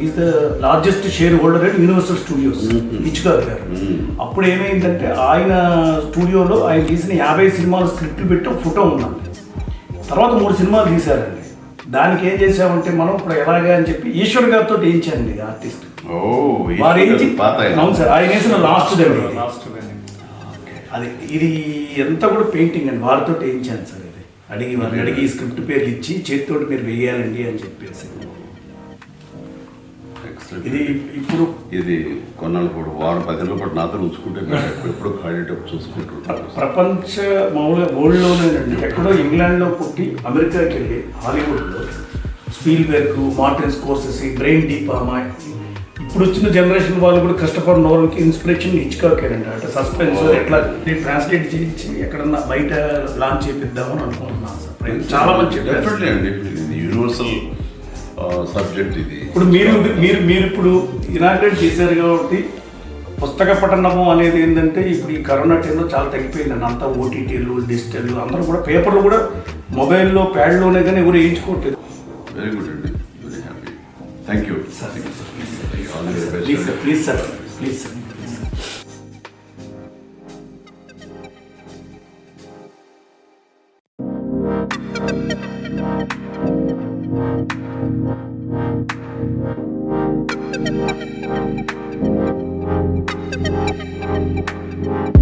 Is the largest share holder and universal studios Hitchcock గారు. అప్పుడు ఏమైందంటే ఆయన స్టూడియోలో ఆయన తీసిన 50 సినిమాలు స్క్రిప్ట్ పెట్టి ఒక ఫోటో ఉన్నాం. తర్వాత 3 సినిమాలు తీశారండి. దానికి ఏం చేసామంటే మనం ఇప్పుడు ఎలాగా అని చెప్పి ఈశ్వర్ గారితో వేయించానండి ఆర్టిస్ట్. వారు ఏంచి అవును సార్, ఆయన వేసిన లాస్ట్ అది ఇది ఎంత కూడా పెయింటింగ్ అండి. వారితో వేయించాను సార్. ఇది వారిని అడిగి స్క్రిప్ట్ పేర్లు ఇచ్చి చేతితోటి మీరు వేయాలండి అని చెప్పేసి. ఇది ఇప్పుడు ఇది కొన్నాళ్ళ పాటు 10 రోజుల పాటు నాతో ఉంచుకుంటే ఎప్పుడో ఖాళీటప్పుడు చూసుకుంటారు. ప్రపంచ మామూలుగా వరల్డ్లోనేనండి ఎక్కడో ఇంగ్లాండ్లో పుట్టి అమెరికాకి వెళ్ళి హాలీవుడ్లో స్పీల్బెర్గ్, మార్టిన్ స్కోర్సెసీ, బ్రెయిన్ డీపామా, ఇప్పుడు వచ్చిన జనరేషన్ వాళ్ళు కూడా క్రిస్టఫర్ నోలన్కి ఇన్స్పిరేషన్ హిచ్కాక్ అండి. అంటే సస్పెన్స్ ఎట్లా ట్రాన్స్లేట్ చేయించి ఎక్కడన్నా బయట లాంచ్ చేపిద్దామని అనుకుంటున్నాను సార్. చాలా మంచి డెఫినెట్లీ అండి. ఇది యూనివర్సల్ సబ్జెక్ట్. ఇది ఇప్పుడు మీరు ఇప్పుడు ఇనాగ్రేట్ చేశారు కాబట్టి పుస్తక పఠనము అనేది ఏంటంటే ఇప్పుడు ఈ కరోనా టైంలో చాలా తగ్గిపోయిందండి. అంతా ఓటీటీలు, డిజిటల్, అందరూ కూడా పేపర్లు కూడా మొబైల్లో ప్యాడ్లోనే కానీ ఎవరు వేయించుకోవట్లేదు. వెరీ గుడ్ అండి. Very happy. Thank you sir. Please sir, please sir. Thank you.